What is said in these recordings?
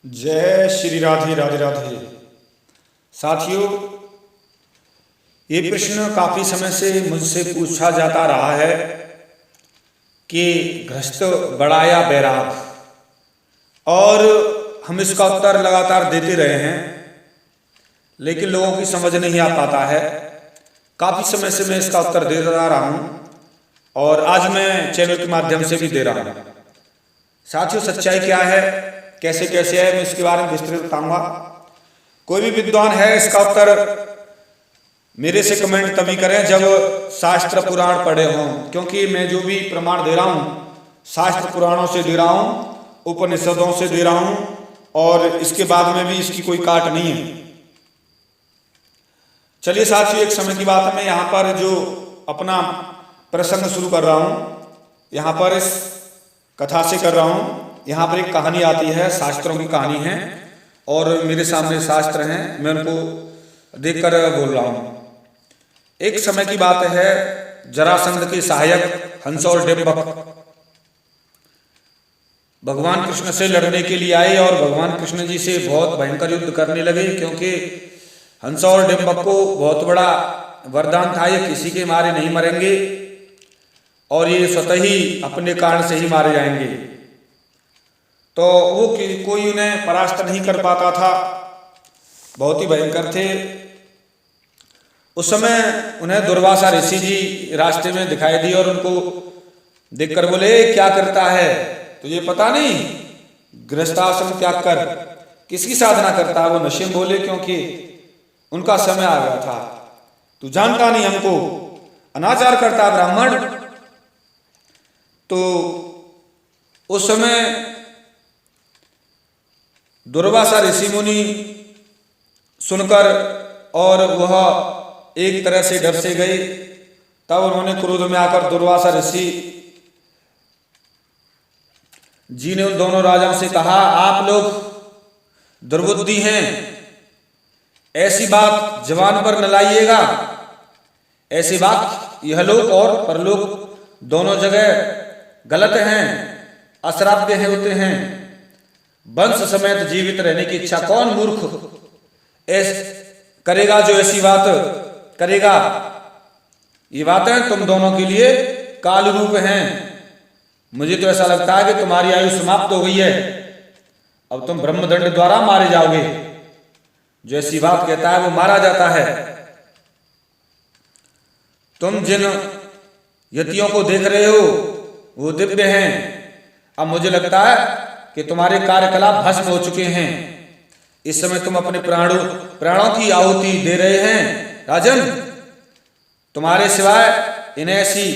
जय श्री राधे राधे राधे। साथियों, ये प्रश्न काफ़ी समय से मुझसे पूछा जाता रहा है कि गृहस्थ बड़ा या बैराग, और हम इसका उत्तर लगातार देते रहे हैं, लेकिन लोगों की समझ नहीं आ पाता है। काफ़ी समय से मैं इसका उत्तर दे रहा हूँ और आज मैं चैनल के माध्यम से भी दे रहा हूँ। साथियों, सच्चाई क्या है, कैसे कैसे है, मैं इसके बारे में विस्तृत बताऊंगा। कोई भी विद्वान है, इसका उत्तर मेरे से कमेंट तभी करें जब शास्त्र पुराण पढ़े हों, क्योंकि मैं जो भी प्रमाण दे रहा हूँ शास्त्र पुराणों से दे रहा हूँ, उपनिषदों से दे रहा हूँ, और इसके बाद में भी इसकी कोई काट नहीं है। चलिए साथियों, एक समय की बात है, मैं यहाँ पर जो अपना प्रसंग शुरू कर रहा हूँ, यहाँ पर इस कथा से कर रहा हूँ। यहाँ पर एक कहानी आती है, शास्त्रों की कहानी है, और मेरे सामने शास्त्र हैं, मैं उनको देखकर बोल रहा हूँ। एक समय की बात है, जरासंध के सहायक हंस और डिंबक भगवान कृष्ण से लड़ने के लिए आए और भगवान कृष्ण जी से बहुत भयंकर युद्ध करने लगे, क्योंकि हंस और डिंबक को बहुत बड़ा वरदान था, ये किसी के मारे नहीं मरेंगे और ये स्वतः ही अपने कारण से ही मारे जाएंगे। तो वो कोई उन्हें परास्त नहीं कर पाता था, बहुत ही भयंकर थे। उस समय उन्हें दुर्वासा ऋषि जी रास्ते में दिखाई दिए और उनको देखकर बोले, क्या करता है तुझे पता नहीं, गृहस्थाश्रम त्याग कर किसकी साधना करता है? वो नशे में बोले, क्योंकि उनका समय आ गया था। तू जानता नहीं हमको, अनाचार करता है ब्राह्मण। तो उस समय दुर्वासा ऋषि मुनि सुनकर और वह एक तरह से डर से गए। तब उन्होंने क्रोध में आकर दुर्वासा ऋषि जी ने उन दोनों राजाओं से कहा, आप लोग दुर्बुद्धि हैं, ऐसी बात जवान पर न लाइएगा। ऐसी बात यहलोक और परलोक दोनों जगह गलत हैं, अश्राव्य है होते हैं। वंश समेत जीवित रहने की इच्छा कौन मूर्ख करेगा जो ऐसी बात करेगा? ये बातें तुम दोनों के लिए काल रूप हैं। मुझे तो ऐसा लगता है कि तुम्हारी आयु समाप्त हो गई है, अब तुम ब्रह्मदंड द्वारा मारे जाओगे। जो ऐसी बात कहता है वो मारा जाता है। तुम जिन यतियों को देख रहे हो वो दिव्य हैं। अब मुझे लगता है कि तुम्हारे कार्यकलाप भस्म हो चुके हैं। इस समय तुम अपने प्राणों की आहुति दे रहे हैं। राजन, तुम्हारे सिवाय इन्हें ऐसी,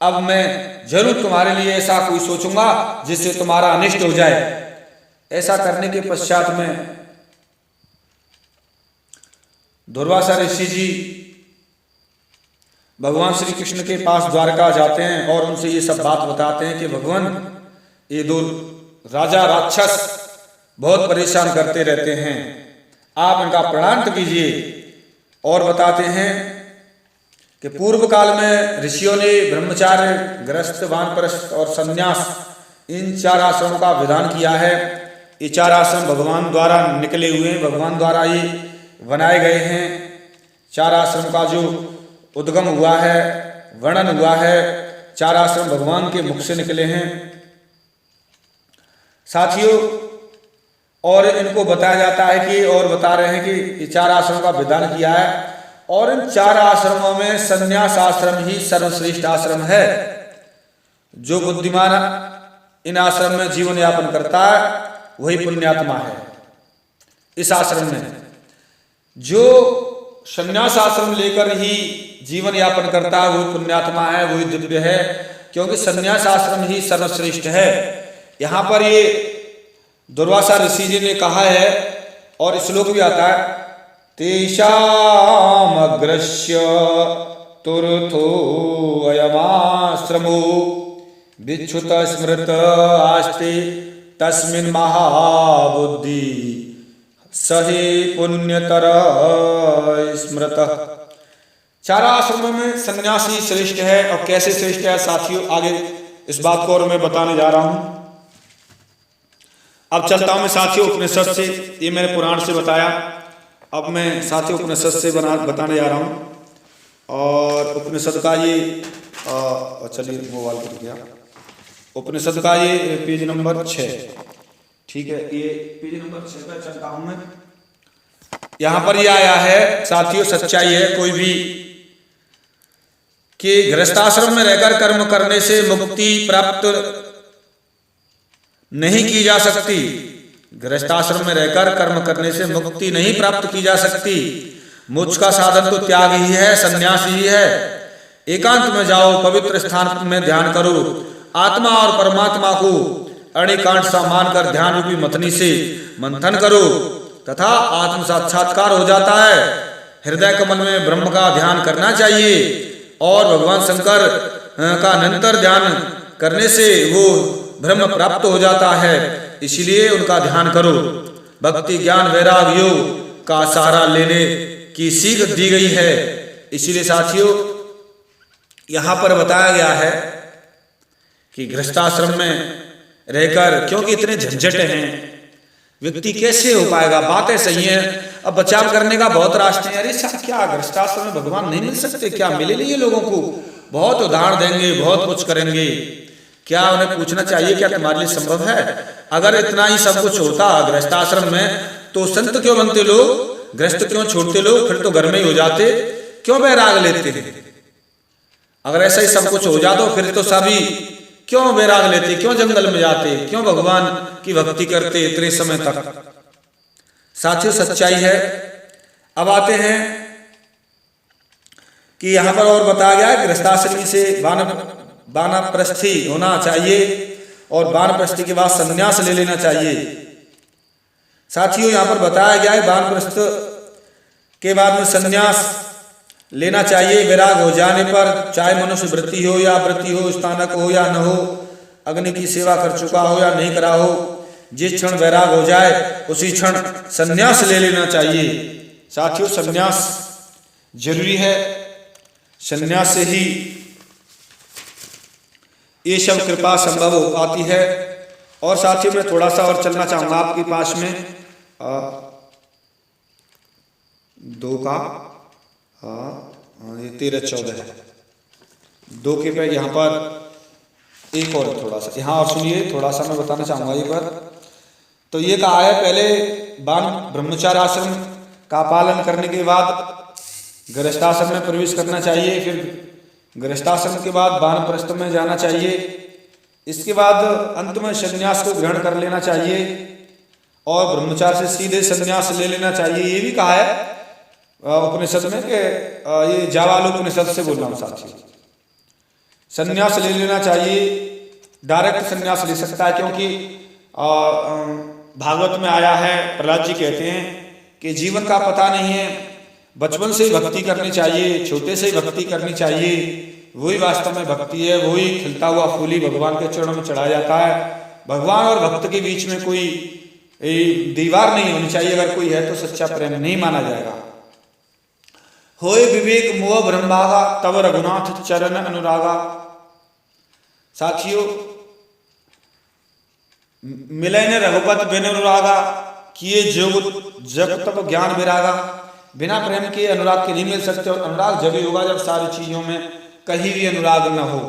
अब मैं जरूर तुम्हारे लिए ऐसा कोई सोचूंगा जिससे तुम्हारा अनिष्ट हो जाए। ऐसा करने के पश्चात में दुर्वासा ऋषि जी भगवान श्री कृष्ण के पास द्वारका जाते हैं और उनसे ये सब बात बताते हैं कि भगवान, ये दो राजा राक्षस बहुत परेशान करते रहते हैं, आप इनका प्राणांत कीजिए। और बताते हैं कि पूर्व काल में ऋषियों ने ब्रह्मचार्य, गृहस्थ, वानप्रस्थ और संन्यास, इन चार आश्रमों का विधान किया है। ये चार आश्रम भगवान द्वारा निकले हुए हैं, भगवान द्वारा ये बनाए गए हैं। चार आश्रम का जो उद्गम हुआ है, वर्णन हुआ है, चार आश्रम भगवान के मुख से निकले हैं। साथियों, और इनको बताया जाता है कि, और बता रहे हैं कि ये चार आश्रमों का विधान किया है, और इन चार आश्रमों में संन्यास आश्रम ही सर्वश्रेष्ठ आश्रम है। जो बुद्धिमान इन आश्रम में जीवन यापन करता है वही पुण्यात्मा है। इस आश्रम में जो संन्यास आश्रम लेकर ही जीवन यापन करता है वही पुण्यात्मा है, वही दिव्य है, क्योंकि संन्यास आश्रम ही सर्वश्रेष्ठ है। यहाँ पर ये दुर्वासा ऋषि जी ने कहा है, और श्लोक भी आता है, तेषाम अग्रस्य तुर्थो अयमाश्रमो विच्युत स्मृत आस्ते तस्मिन् महाबुद्धि सहे पुण्यतर स्मृत। चार आश्रमों में सन्यासी श्रेष्ठ है। और कैसे श्रेष्ठ है साथियों, आगे इस बात को और मैं बताने जा रहा हूं। अब चलता हूं मैं साथियों उपनिषद से। ये मैंने पुराण से बताया, अब मैं साथियों उपनिषद से बताने जा रहा हूं। और उपनिषद का ये चलिए मोबाइल कर गया, उपनिषद का ये पेज नंबर 6, ठीक है, ये पेज नंबर 6 पर चलता हूं मैं। यहां पर ये आया है साथियों, सच्चाई है कोई भी कि गृहस्थाश्रम में रहकर कर्म करने से मुक्ति प्राप्त नहीं की जा सकती। गृहस्थाश्रम में रहकर कर्म करने से मुक्ति नहीं प्राप्त की जा सकती। मोक्ष का साधन तो त्याग ही है, संन्यास ही है। एकांत में जाओ, पवित्र स्थान में ध्यान करो, आत्मा और परमात्मा को अणिकांड सा मानकर ध्यान रूपी मथनी से मंथन करो तथा आत्म साक्षात्कार हो जाता है। हृदय कमल में ब्रह्म का ध्यान करना चाहिए और भगवान शंकर का निरंतर ध्यान करने से वो ब्रह्म प्राप्त हो जाता है, इसलिए उनका ध्यान करो। भक्ति ज्ञान वैराग योग का सहारा लेने की सीख दी गई है। इसलिए साथियों यहाँ पर बताया गया है कि गृहस्थाश्रम में रहकर, क्योंकि इतने झंझट हैं, व्यक्ति कैसे हो पाएगा। बातें सही हैं, अब बचाव करने का बहुत रास्ते हैं। अरे सब क्या गृहस्थाश्रम में भगवान नहीं मिल सकते क्या? मिले नहीं है लोगों को, बहुत उदाहरण देंगे, बहुत कुछ करेंगे। क्या उन्हें पूछना चाहिए क्या तुम्हारे लिए संभव है? अगर इतना ही सब कुछ होता गृहस्थाश्रम में तो संत क्यों बनते लोग, गृहस्थ क्यों छोड़ते लोग? फिर तो घर में ही हो जाते, क्यों वैराग लेते? अगर ऐसा ही सब कुछ हो जाता फिर तो सभी क्यों वैराग लेते, क्यों जंगल में जाते, क्यों भगवान की भक्ति करते इतने समय तक। साथियों सच्चाई है। अब आते हैं कि यहां पर और बताया गया है गृहस्थाश्रमी से वानप्रस्थी होना चाहिए और वानप्रस्थी के बाद संन्यास ले लेना चाहिए। साथियों यहां पर बताया गया है वानप्रस्थ के बाद में संन्यास लेना चाहिए। वैराग हो जाने पर, चाहे मनुष्य वृत्ति हो या वृत्ति हो, स्थानक हो या न हो, अग्नि की सेवा कर चुका हो या नहीं करा हो, जिस क्षण वैराग हो जाए उसी क्षण संन्यास ले लेना चाहिए। साथियों संन्यास जरूरी है, संन्यास से ही ये सब कृपा संभव हो पाती है। और साथियों मैं थोड़ा सा और चलना चाहूंगा आपके पास में 2 का 13-14 है, 2 के पे यहाँ पर एक और थोड़ा सा यहाँ और सुनिए, थोड़ा सा मैं बताना चाहूंगा ये पर। तो ये कहा है पहले बान ब्रह्मचार्य आश्रम का पालन करने के बाद गृहस्थाश्रम में प्रवेश करना चाहिए, फिर गृहस्थाश्रम के बाद वानप्रस्थ में जाना चाहिए, इसके बाद अंत में संन्यास को ग्रहण कर लेना चाहिए और ब्रह्मचार्य से सीधे संन्यास ले लेना चाहिए। ये भी कहा है उपनिषद में कि ये जावाल उपनिषद से बोल रहा हूं साथियों, संन्यास ले लेना चाहिए। डायरेक्ट संन्यास ले सकता है, क्योंकि भागवत में आया है, प्रहलाद जी कहते हैं कि जीवन का पता नहीं है, बचपन से ही भक्ति करनी चाहिए, छोटे से ही भक्ति करनी चाहिए, वही वास्तव में भक्ति है, वही खिलता हुआ फूल ही भगवान के चरणों में चढ़ाया जाता है। भगवान और भक्त के बीच में कोई दीवार नहीं होनी चाहिए, अगर कोई है तो सच्चा प्रेम नहीं माना जाएगा। होए विवेक मोह ब्रह्मागा, तब रघुनाथ चरण अनुरागा। साथियों मिले ने रघुपत बिन अनुरागा, किए जोग जब तब ज्ञान विरागा। बिना प्रेम के अनुराग के नहीं मिल सकते, और अनुराग जब ही होगा जब सारी चीजों में कहीं भी अनुराग न हो,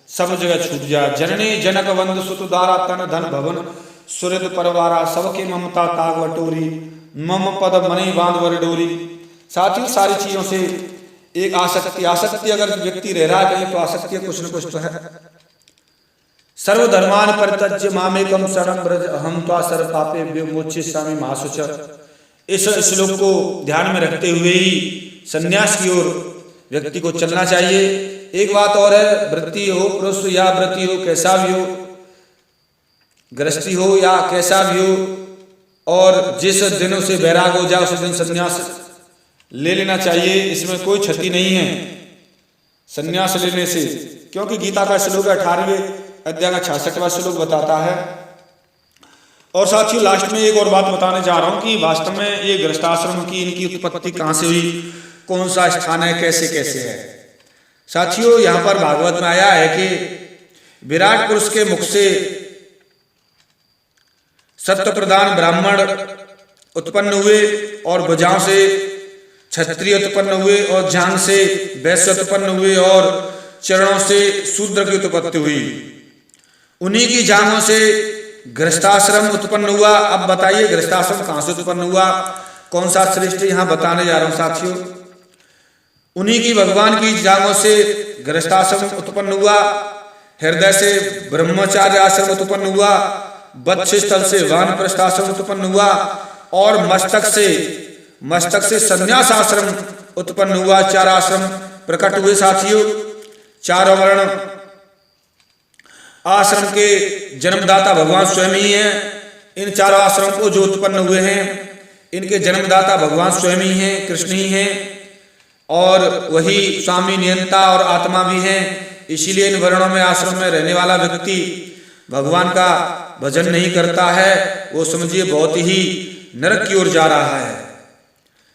सब जगह छूट जाए। जननी जनक वंद सुत दारा, तन धन भवन सुरद परवारा, सबके ममता ताग वटोरी, मम पद मणि बांध वर डोरी। साथियों सारी चीजों से एक आसक्ति अगर व्यक्ति रह रहा है कहीं तो आसक्ति कुछ न कुछ तो है। सर्वधर्मान परित्यज्य मामेकम शरणं व्रज, अहं त्वा सर्व पापेभ्यो मोक्षयिष्यामि मा शुचः। इस श्लोक को ध्यान में रखते हुए ही संन्यास की ओर व्यक्ति को चलना चाहिए। एक बात और है, वृत्ति हो पुरुष या वृत्ति हो कैसा भी हो, गृहस्थी हो या कैसा भी हो, और जिस दिन उसे वैराग हो जाए उस दिन संन्यास ले लेना चाहिए। इसमें कोई क्षति नहीं है संन्यास लेने से, क्योंकि गीता का श्लोक 18वें अध्याय का 66वां श्लोक बताता है। और साथियों लास्ट में एक और बात बताने जा रहा हूं कि वास्तव में ये गृहस्थाश्रम की इनकी उत्पत्ति कहां से हुई, कौन सा स्थान है, कैसे कैसे है। साथियों यहां पर भागवत में आया है कि विराट पुरुष के मुख से सत्य प्रधान ब्राह्मण उत्पन्न हुए और भुजाओं से क्षत्रिय उत्पन्न हुए और जांघ से वैश्य उत्पन्न हुए और चरणों से शूद्र की उत्पत्ति हुई। उन्हीं की जांघों से गृहस्थाश्रम उत्पन्न हुआ। अब बताइए गृहस्थाश्रम कहां से उत्पन्न हुआ, कौन सा श्रेष्ठ, यहां बताने जा रहा हूं साथियों। उन्हीं की भगवान की जांघों से गृहस्थाश्रम उत्पन्न हुआ, हृदय से ब्रह्मचार्य आश्रम उत्पन्न हुआ, वक्षस्थल से वानप्रस्थाश्रम उत्पन्न हुआ और मस्तक से संन्यास आश्रम उत्पन्न हुआ। 4 आश्रम प्रकट हुए साथियों। 4 वर्ण आश्रम के जन्मदाता भगवान स्वयं ही हैं। इन 4 आश्रम को जो उत्पन्न हुए हैं इनके जन्मदाता भगवान स्वयं ही हैं, कृष्ण ही हैं और वही स्वामी नियंता और आत्मा भी हैं। इसीलिए इन वर्णों में आश्रम में रहने वाला व्यक्ति भगवान का भजन नहीं करता है, वो समझिए बहुत ही नरक की ओर जा रहा है।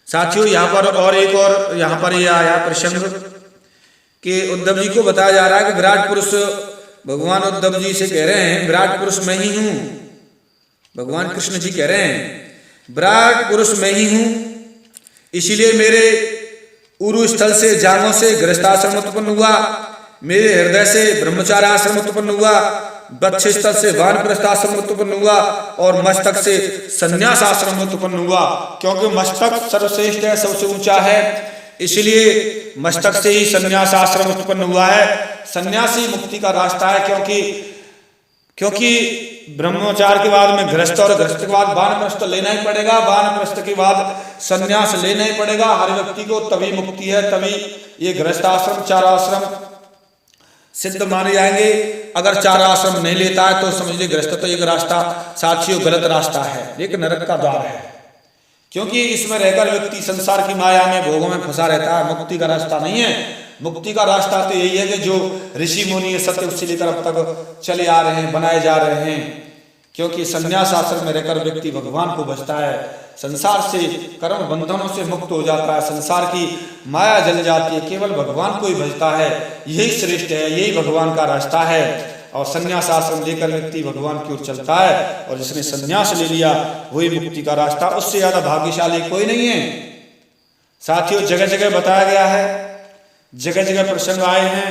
साथियों यहाँ पर और एक और यहाँ पर यह आया प्रसंग कि उद्धव जी को बताया जा रहा है कि विराट पुरुष, भगवान उद्धव जी से कह रहे हैं विराट पुरुष मैं ही हूं। भगवान कृष्ण जी कह रहे हैं विराट पुरुष मैं ही हूं, इसीलिए मेरे उरु स्थल से जांघों से गृहस्थाश्रम उत्पन्न हुआ, मेरे हृदय से ब्रह्मचार्य आश्रम उत्पन्न हुआ, वक्षस्थल से वानप्रस्थाश्रम उत्पन्न हुआ और मस्तक से संन्यास आश्रम उत्पन्न हुआ। क्योंकि मस्तक सर्वश्रेष्ठ है, सबसे ऊंचा है, इसलिए मस्तक से ही संन्यास आश्रम उत्पन्न हुआ है। सन्यासी मुक्ति का रास्ता है, क्योंकि ब्रह्मचार्य के बाद में गृहस्थ और गृहस्थ के बाद वानप्रस्थ लेना ही पड़ेगा, वानप्रस्थ के बाद सन्यास लेना ही पड़ेगा हर व्यक्ति को, तभी मुक्ति है, तभी ये गृहस्थ आश्रम 4 आश्रम सिद्ध माने जाएंगे। अगर 4 आश्रम नहीं लेता है तो समझ लीजिए गृहस्थ तो एक रास्ता साथियों गलत रास्ता है, एक नरक का द्वार है। क्योंकि इसमें रहकर व्यक्ति संसार की माया में भोगों में फंसा रहता है, मुक्ति का रास्ता नहीं है। मुक्ति का रास्ता तो यही है कि जो ऋषि मुनि सत्य से लेकर अब तक चले आ रहे हैं, बनाए जा रहे हैं। क्योंकि संन्यास आश्रम में रहकर व्यक्ति भगवान को भजता है, संसार से कर्म बंधनों से मुक्त हो जाता है, संसार की माया जल जाती है, केवल भगवान को ही भजता है। यही श्रेष्ठ है, यही भगवान का रास्ता है। और संन्यास आश्रम लेकर व्यक्ति भगवान की ओर चलता है और जिसने संन्यास ले लिया वही मुक्ति का रास्ता, उससे ज्यादा भाग्यशाली कोई नहीं है। साथियों जगह जगह बताया गया है, जगह जगह प्रसंग आए हैं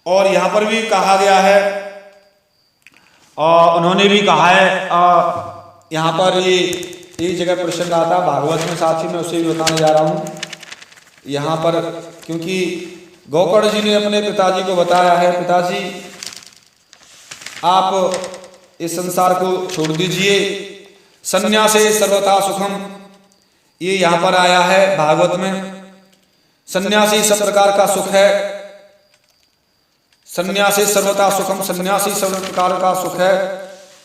और यहाँ पर भी कहा गया है और उन्होंने भी कहा है। यहाँ पर ये एक जगह प्रसंग आता भागवत में साथी, मैं उसे भी बताने जा रहा हूँ यहाँ पर। क्योंकि गोकर्ण जी ने अपने पिताजी को बताया है, पिताजी आप इस संसार को छोड़ दीजिए, सन्यासे सर्वथा सुखम, ये यहाँ पर आया है भागवत में। सन्यासी सब प्रकार का सुख है, सन्यासी सर्वथा सुखम, सन्यासी सब प्रकार का सुख है।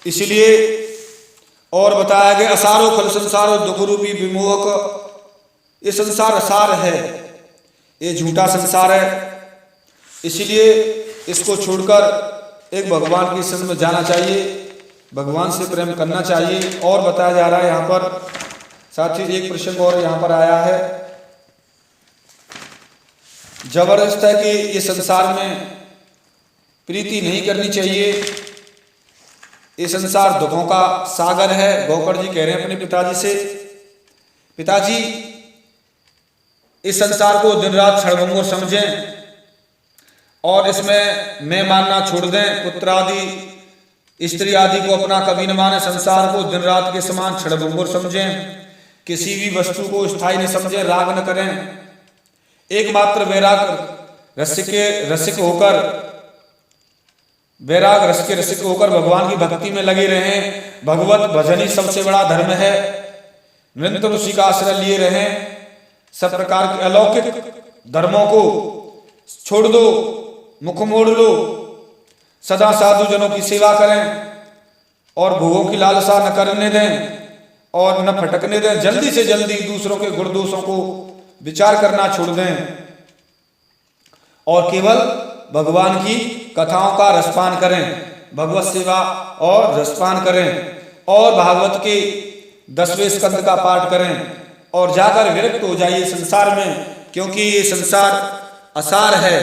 इसलिए और बताया गया असारो खल संसारो दुख रूपी विमोहक, ये संसार असार है, ये झूठा संसार है। इसलिए इसको छोड़कर एक भगवान की शरण में जाना चाहिए, भगवान से प्रेम करना चाहिए। और बताया जा रहा है यहाँ पर साथी एक प्रसंग और यहाँ पर आया है, जबरदस्त है कि ये संसार में प्रीति नहीं करनी चाहिए, ये संसार दुखों का सागर है। गोकर्ण जी कह रहे हैं अपने पिताजी से, पिताजी इस संसार को दिन रात क्षणभंगुर समझें और इसमें मैं मानना छोड़ दें, पुत्र आदि स्त्री आदि को अपना कभी न माने, संसार को दिन रात के समान क्षणभंगुर समझें, किसी भी वस्तु को स्थायी न समझें, राग न करें। एकमात्र वैराग रसिक होकर, वैराग रस के रसिक होकर भगवान की भक्ति में लगे रहें। भगवत भजन ही सबसे बड़ा धर्म है, निरंतर उसी का आश्रय लिए रहें। सब प्रकार के अलौकिक धर्मों को छोड़ दो, मुख मोड़ लो, सदा साधु जनों की सेवा करें और भोगों की लालसा न करने दें और न फटकने दें। जल्दी से जल्दी दूसरों के गुण दोषों को विचार करना छोड़ दें और केवल भगवान की कथाओं का रसपान करें, भगवत सेवा और रसपान करें और भागवत के 10वें स्कंद का पाठ करें और जाकर विरक्त हो जाइए संसार में। क्योंकि ये संसार असार है,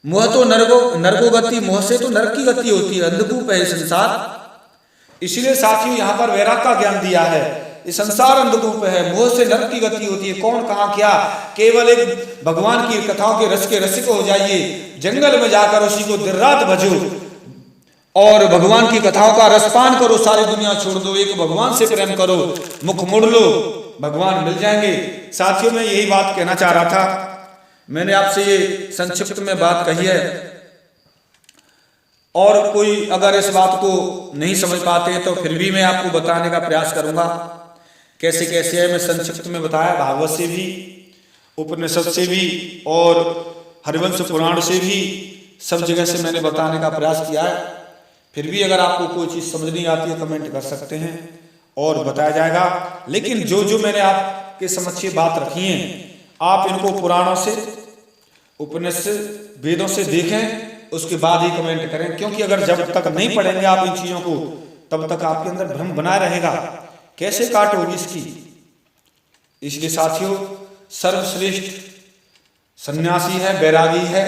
मोह तो नरको गति, मोह से तो नरक की गति होती है, अंधकूप है संसार। इसलिए साथियों यहाँ पर वैराग का ज्ञान दिया है। ये संसार अंधकूप है, मोह से नरक की गति होती है। कौन कहाँ क्या, केवल एक भगवान की कथाओं के रस के रसिक हो जाइए, जंगल में जाकर उसी को दिन रात भजो और भगवान की कथाओं का रसपान करो, सारी दुनिया छोड़ दो, एक भगवान से प्रेम करो, मुख मोड़ लो, भगवान मिल जाएंगे। साथियों मैं यही बात कहना चाह रहा था। मैंने आपसे ये संक्षिप्त में बात कही है, और कोई अगर इस बात को नहीं समझ पाते तो फिर भी मैं आपको बताने का प्रयास करूंगा कैसे कैसे है। मैं संक्षिप्त में बताया, भागवत से भी, उपनिषद से भी और हरिवंश पुराण से भी, सब जगह से मैंने बताने का प्रयास किया है। फिर भी अगर आपको कोई चीज समझ नहीं आती है कमेंट कर सकते हैं और बताया जाएगा। लेकिन जो जो मैंने आपके समक्ष ये बात रखी है, आप इनको पुराणों से, उपनिषद, वेदों से देखें, उसके बाद ही कमेंट करें। क्योंकि अगर जब तक नहीं पढ़ेंगे आप इन चीजों को, तब तक आपके अंदर भ्रम बना रहेगा, कैसे काट होगी इसकी। इसलिए साथियों सर्वश्रेष्ठ सन्यासी है, बैरागी है,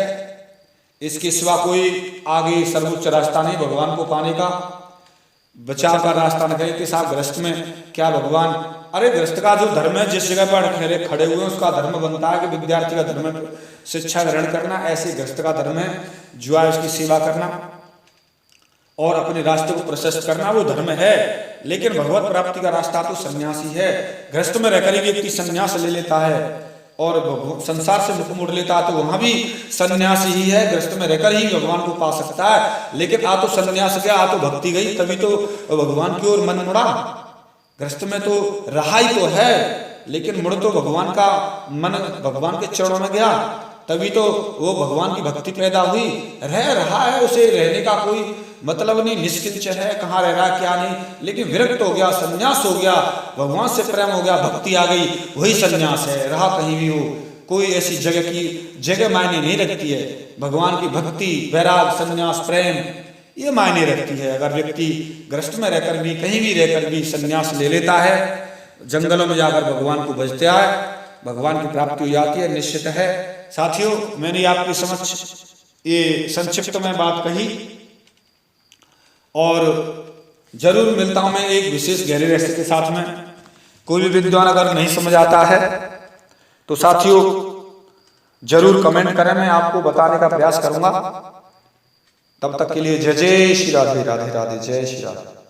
इसके सिवा कोई आगे सर्वोच्च रास्ता नहीं भगवान को पाने का। बचाव का रास्ता न कहे कि साहब गृहस्थ में क्या भगवान, अरे गृहस्थ का जो धर्म है, जिस जगह पर खड़े हुए हैं उसका धर्म बनता है कि विद्यार्थी का धर्म है शिक्षा ग्रहण करना, ऐसे गृहस्थ का धर्म है जो है उसकी सेवा करना और अपने रास्ते को प्रशस्त करना, वो धर्म है। लेकिन भगवत प्राप्ति का रास्ता तो सन्यासी है। गृहस्थ में रहकर ही व्यक्ति सन्यास ले लेता है और संसार से मुख मोड़ लेता है, तो वहां भी सन्यासी ही है। गृहस्थ में रहकर ही भगवान को पा सकता है। लेकिन आ तो सन्यास गया, आ तो भक्ति गई, तभी तो भगवान की ओर मन मुड़ा। गृहस्थ में तो रहा ही तो है, लेकिन मुड़ तो भगवान का मन भगवान के चरणों में गया, तभी तो वो भगवान की भक्ति पैदा हुई। रह रहा है, उसे रहने का कोई मतलब नहीं, निश्चिंत है, कहाँ रह रहा है क्या नहीं, लेकिन विरक्त हो गया, संन्यास हो गया, भगवान से प्रेम हो गया, भक्ति आ गई, वही संन्यास है। रहा कहीं भी हो, कोई ऐसी जगह की जगह मायने नहीं रखती है। भगवान की भक्ति, वैराग, संन्यास, प्रेम ये मायने रखती है। अगर व्यक्ति गृहस्थ में रहकर भी, कहीं भी रहकर भी संन्यास ले लेता है, जंगलों में जाकर भगवान को भजता है, भगवान की प्राप्ति हो जाती है, निश्चित है। साथियों मैंने आपके समक्ष ये संक्षिप्त में बात कही और जरूर मिलता हूं मैं एक विशेष गहरे रहस्य के साथ में। कोई भी विद्वान अगर नहीं समझ आता है तो साथियों जरूर कमेंट करें, मैं आपको बताने का प्रयास करूंगा। तब तक के लिए जय जय श्री राधे, राधे राधे, जय श्री राधे।